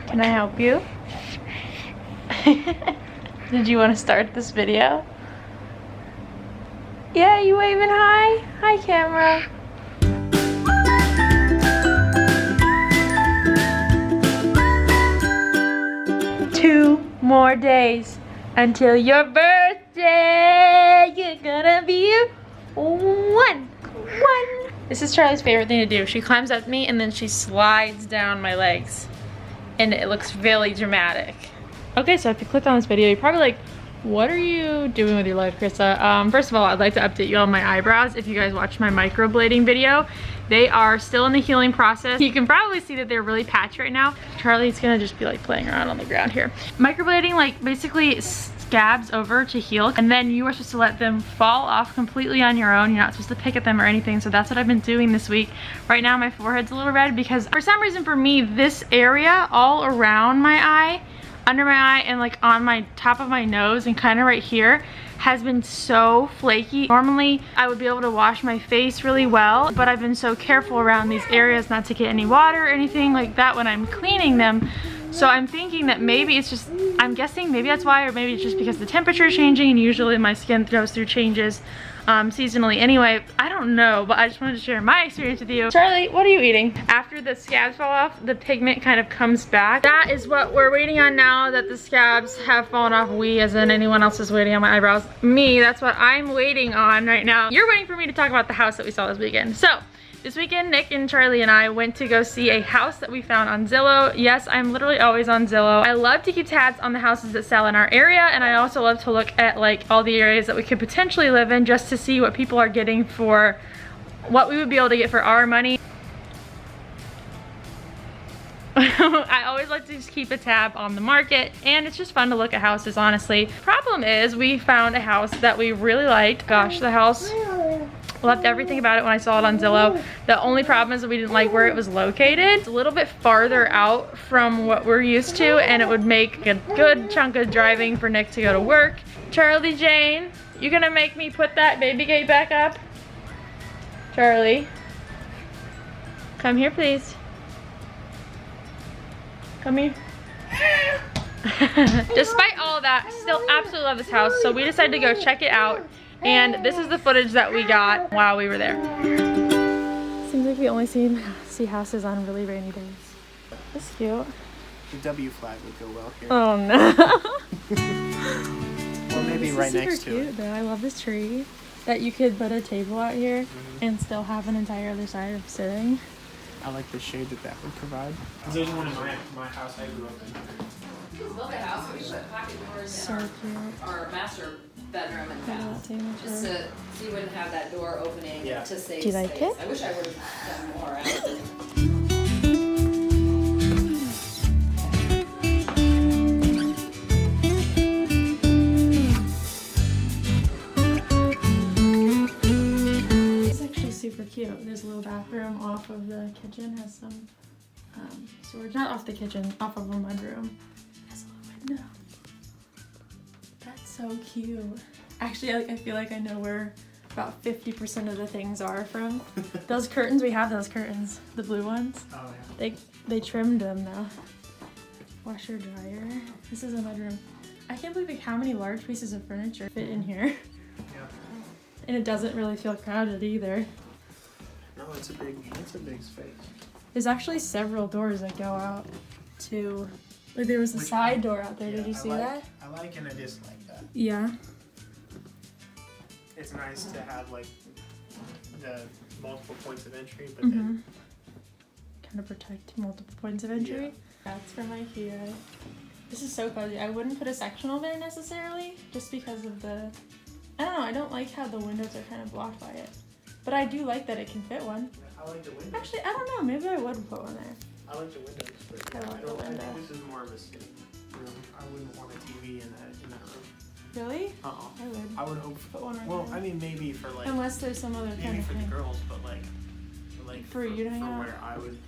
Can I help you? Did you want to start this video? Yeah, you waving hi? Hi, camera. Two more days until your birthday. You're gonna be one. This is Charlie's favorite thing to do. She climbs up me and then she slides down my legs. And it looks really dramatic. Okay, so if you click on this video, you're probably like, what are you doing with your life, Carissa? First of all, I'd like to update you on my eyebrows. If you guys watched my microblading video, they are still in the healing process. You can probably see that they're really patchy right now. Charlie's gonna just be like playing around on the ground here. Microblading like basically scabs over to heal, and then you are supposed to let them fall off completely on your own. You're not supposed to pick at them or anything, so that's what I've been doing this week. Right now my forehead's a little red because for some reason for me, this area all around my eye, under my eye, and like on my top of my nose and kind of right here has been so flaky. Normally I would be able to wash my face really well, but I've been so careful around these areas not to get any water or anything like that when I'm cleaning them. So I'm thinking that maybe it's just, I'm guessing maybe that's why, or maybe it's just because the temperature is changing and usually my skin goes through changes seasonally anyway. I don't know, but I just wanted to share my experience with you. Charlie, what are you eating? After the scabs fall off, the pigment kind of comes back. That is what we're waiting on now that the scabs have fallen off. We, as in anyone else, is waiting on my eyebrows. Me, that's what I'm waiting on right now. You're waiting for me to talk about the house that we saw this weekend. So, this weekend, Nick and Charlie and I went to go see a house that we found on Zillow. Yes, I'm literally always on Zillow. I love to keep tabs on the houses that sell in our area, and I also love to look at like all the areas that we could potentially live in just to see what people are getting for what we would be able to get for our money. I always like to just keep a tab on the market, and it's just fun to look at houses, honestly. Problem is, we found a house that we really liked. Gosh, the house, loved everything about it when I saw it on Zillow. The only problem is that we didn't like where it was located. It's a little bit farther out from what we're used to, and it would make a good chunk of driving for Nick to go to work. Charlie Jane, you gonna make me put that baby gate back up? Charlie, come here please. Come here. Despite all of that, still absolutely love this house, so we decided to go check it out. And this is the footage that we got while we were there. Seems like we only see houses on really rainy days. That's cute. The W flag would go well here. Oh no. Or maybe right next to it. Cute, though. I love this tree. That you could put a table out here and still have an entire other side of sitting. I like the shade that would provide. There's one in my house I grew up in. Love the house. We put pocket doors So in cute. our master bedroom and bath. Just so you wouldn't have that door opening to save space. Do you like it? I wish I would have done more. It's actually super cute. There's a little bathroom off of the kitchen. Has some storage. Not off the kitchen, off of a mudroom. Has a little window. That's so cute. Actually, I feel like I know where about 50% of the things are from. Those curtains, we have those curtains. The blue ones. Oh yeah. They trimmed them though. Washer, dryer. This is a mudroom. I can't believe like how many large pieces of furniture fit in here. Yeah. And it doesn't really feel crowded either. No, it's a big space. There's actually several doors that go out to, like there was a side door out there. Did you see that? I like and I dislike that. Yeah. It's nice to have like the multiple points of entry, but then Kind of protect multiple points of entry. Yeah. That's from IKEA. This is so cozy. I wouldn't put a sectional there necessarily, just because of the, I don't know, I don't like how the windows are kind of blocked by it. But I do like that it can fit one. I like the windows. Actually, I don't know, maybe I would put one there. I like the windows, but I love the I window. think this is more of a sitting room. I wouldn't want a TV in that room. Really? Uh-uh. I would. I would hope. Put one right Well, there. I mean, maybe for like. Unless there's some other kind Maybe of for the thing. girls, but like For you to hang out? where I would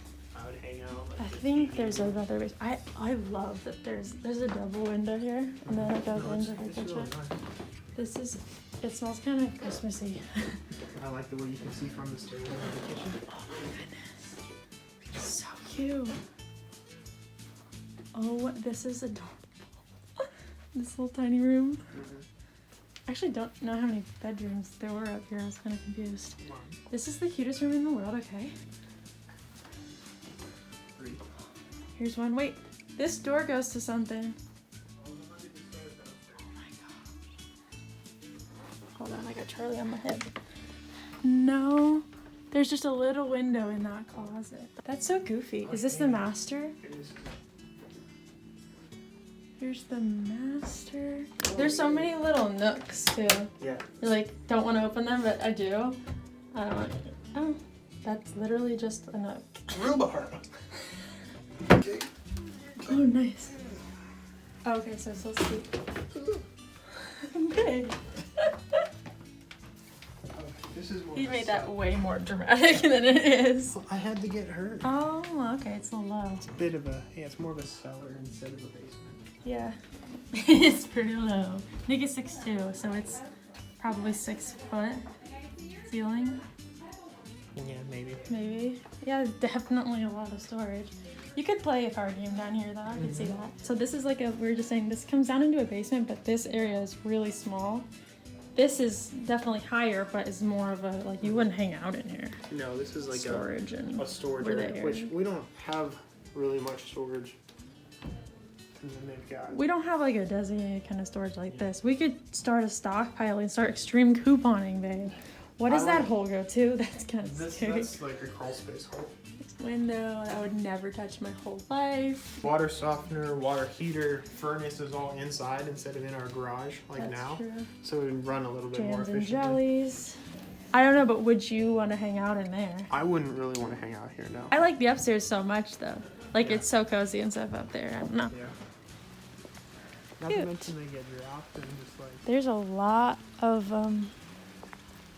hang out. Like I the think TV. there's another way. I love that there's a double window here, and then it goes No, into the it's kitchen. really nice. This is, it smells kind of Christmassy. I like the way you can see from the stairs into the kitchen. Oh my goodness. So cute. Oh, this is adorable. This little tiny room. I actually don't know how many bedrooms there were up here. I was kind of confused. This is the cutest room in the world, okay? 3. Here's one. Wait, this door goes to something. Oh my god. Hold on, I got Charlie on my head. No, there's just a little window in that closet. That's so goofy. Is this the master? Here's the master. There's so many little nooks too. Yeah. You like don't want to open them, but I do. I don't want to. Oh, that's literally just a nook. Rhubarb. Oh, nice. Okay, so sweet. Okay. This is more You made that way more dramatic than it is. I had to get her. Oh, okay, it's a little low. It's a bit of a, yeah, it's more of a cellar instead of a basement. Yeah. It's pretty low. Nick is 6'2", so it's probably 6 foot ceiling. Yeah, maybe. Maybe. Yeah, definitely a lot of storage. You could play a card game down here though, I could see that. So this is like we were just saying, this comes down into a basement, but this area is really small. This is definitely higher, but is more of a, like, you wouldn't hang out in here. No, this is like storage a storage area, which we don't have really much storage. And then they've got... We don't have like a designated kind of storage like this. We could start a stockpile and start extreme couponing, babe. What does that hole go to? That's kind of scary. That's like a crawl space hole. Window, I would never touch my whole life. Water softener, water heater, furnace is all inside instead of in our garage like That's now. True. So it would run a little bit more Jams and efficiently. jellies. I don't know, but would you want to hang out in there? I wouldn't really want to hang out here, no. I like the upstairs so much though. Like it's so cozy and stuff up there. I don't know. Yeah. Not to mention they get dropped and just like... There's a lot of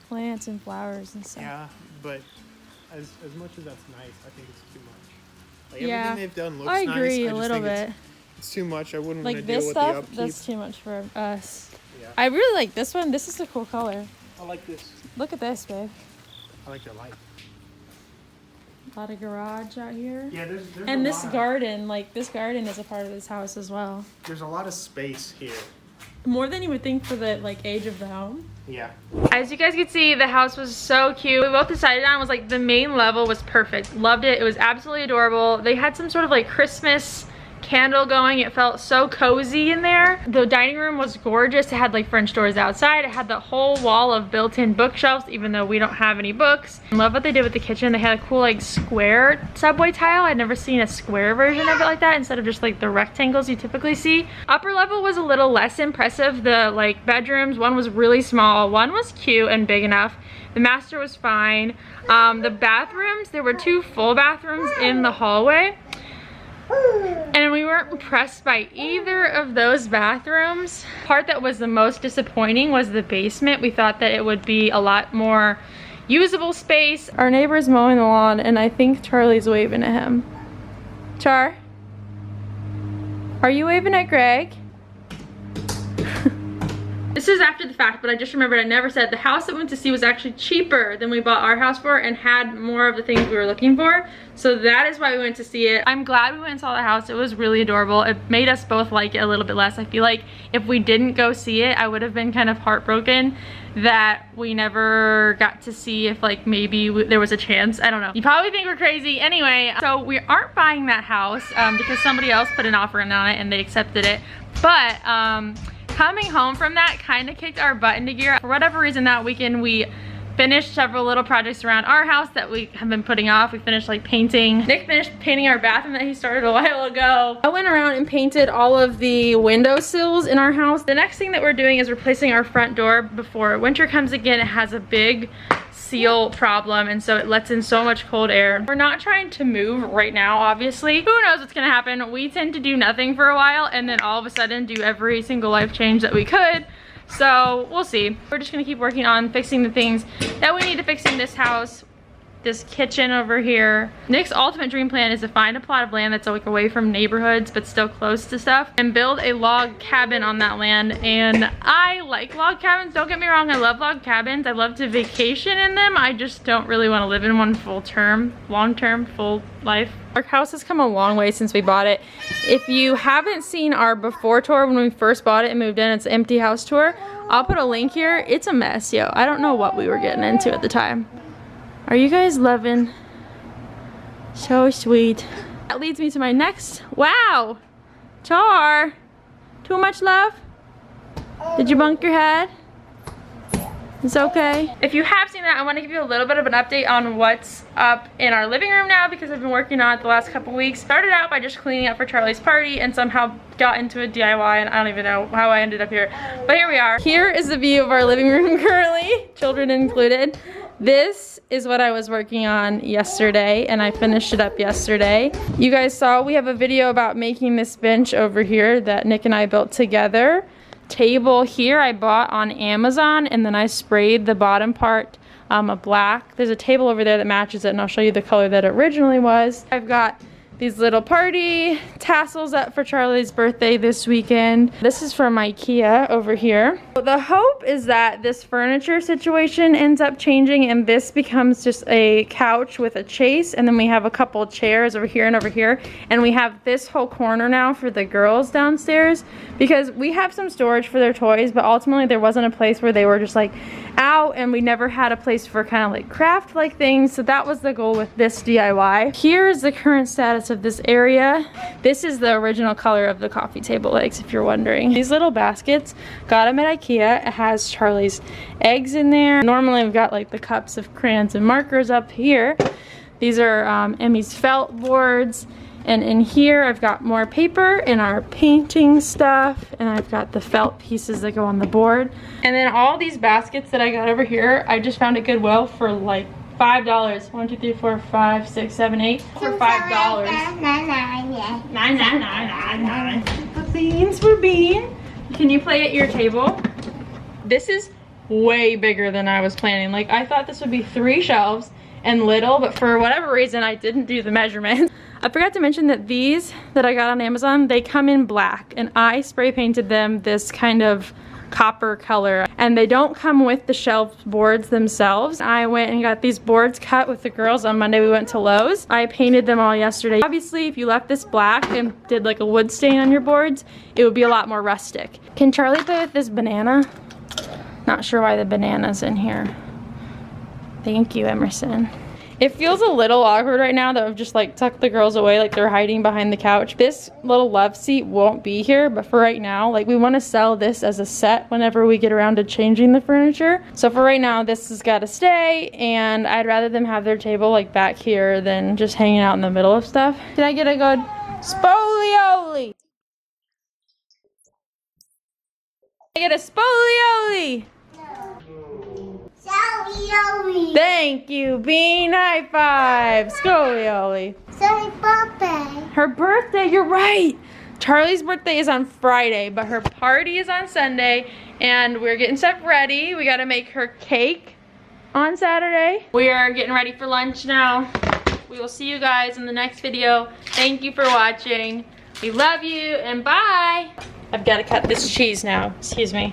plants and flowers and stuff. Yeah, but as much as that's nice, I think it's too much. Like Yeah, everything they've done looks I nice. agree I a just little think bit. It's too much. I wouldn't want Like to deal this with the stuff, upkeep. that's too much for us. Yeah. I really like this one. This is a cool color. I like this. Look at this, babe. I like your light. A lot of garage out here. Yeah, there's And a this lot garden, like this garden is a part of this house as well. There's a lot of space here. More than you would think for the like age of the home. Yeah. As you guys could see, the house was so cute. We both decided on was like the main level was perfect. Loved it. It was absolutely adorable. They had some sort of like Christmas candle going. It felt so cozy in there. The dining room was gorgeous. It had like French doors outside. It had the whole wall of built-in bookshelves, even though we don't have any books. I love what they did with the kitchen. They had a cool like square subway tile. I'd never seen a square version of it like that instead of just like the rectangles you typically see. Upper level was a little less impressive. The like bedrooms, one was really small, one was cute and big enough. The master was fine. The bathrooms, there were 2 full bathrooms in the hallway. And we weren't impressed by either of those bathrooms. The part that was the most disappointing was the basement. We thought that it would be a lot more usable space. Our neighbor's mowing the lawn and I think Charlie's waving at him. Char? Are you waving at Greg? This is after the fact, but I just remembered I never said the house that we went to see was actually cheaper than we bought our house for and had more of the things we were looking for. So that is why we went to see it. I'm glad we went and saw the house. It was really adorable. It made us both like it a little bit less. I feel like if we didn't go see it, I would have been kind of heartbroken that we never got to see if like maybe there was a chance. I don't know. You probably think we're crazy. Anyway, so we aren't buying that house because somebody else put an offer in on it and they accepted it. But coming home from that kind of kicked our butt into gear. For whatever reason that weekend we finished several little projects around our house that we have been putting off. We finished like painting. Nick finished painting our bathroom that he started a while ago. I went around and painted all of the windowsills in our house. The next thing that we're doing is replacing our front door before winter comes again. It has a big seal problem and so it lets in so much cold air. We're not trying to move right now, obviously. Who knows what's gonna happen? We tend to do nothing for a while and then all of a sudden do every single life change that we could. So we'll see. We're just gonna keep working on fixing the things that we need to fix in this house. This kitchen over here. Nick's ultimate dream plan is to find a plot of land that's like away from neighborhoods but still close to stuff and build a log cabin on that land. And I like log cabins, don't get me wrong, I love log cabins. I love to vacation in them. I just don't really want to live in one full term, long term, full life. Our house has come a long way since we bought it. If you haven't seen our before tour when we first bought it and moved in, it's an empty house tour. I'll put a link here. It's a mess, yo. I don't know what we were getting into at the time. Are you guys loving? So sweet. That leads me to my next. Wow, Char, too much love? Did you bunk your head? It's okay. If you have seen that, I want to give you a little bit of an update on what's up in our living room now, because I've been working on it the last couple weeks. Started out by just cleaning up for Charlie's party and somehow got into a DIY, and I don't even know how I ended up here. But here we are. Here is the view of our living room currently, children included. This is what I was working on yesterday, and I finished it up yesterday. You guys saw we have a video about making this bench over here that Nick and I built together. Table here I bought on Amazon, and then I sprayed the bottom part a black. There's a table over there that matches it, and I'll show you the color that it originally was. I've got these little party tassels up for Charlie's birthday this weekend. This is from IKEA over here. The hope is that this furniture situation ends up changing and this becomes just a couch with a chase, and then we have a couple chairs over here and over here, and we have this whole corner now for the girls downstairs, because we have some storage for their toys, but ultimately there wasn't a place where they were just like out, and we never had a place for kind of like craft like things, so that was the goal with this DIY. Here's the current status of this area. This is the original color of the coffee table legs, if you're wondering. These little baskets, got them at IKEA. It has Charlie's eggs in there. Normally we've got like the cups of crayons and markers up here. These are Emmy's felt boards. And in here I've got more paper and our painting stuff, and I've got the felt pieces that go on the board. And then all these baskets that I got over here, I just found at Goodwill for like $5. 1, 2, 3, 4, 5, 6, 7, 8 for $5. Beans for bean. Can you play at your table? This is way bigger than I was planning. Like, I thought this would be 3 shelves and little, but for whatever reason I didn't do the measurements. I forgot to mention that these that I got on Amazon, they come in black, and I spray painted them this kind of copper color, and they don't come with the shelf boards themselves. I went and got these boards cut with the girls on Monday. We went to Lowe's. I painted them all yesterday. Obviously, if you left this black and did like a wood stain on your boards, it would be a lot more rustic. Can Charlie play with this banana? Not sure why the banana's in here. Thank you, Emerson. It feels a little awkward right now that I've just like tucked the girls away, like they're hiding behind the couch. This little love seat won't be here, but for right now, like we want to sell this as a set whenever we get around to changing the furniture. So for right now, this has got to stay, and I'd rather them have their table like back here than just hanging out in the middle of stuff. Can I get a good spolioli? Can I get a spolioli? Spolioli. Thank you, Bean. High five. Spolioli. Sorry, birthday. Her birthday, you're right. Charlie's birthday is on Friday, but her party is on Sunday, and we're getting stuff ready. We gotta make her cake on Saturday. We are getting ready for lunch now. We will see you guys in the next video. Thank you for watching. We love you, and bye. I've gotta cut this cheese now. Excuse me.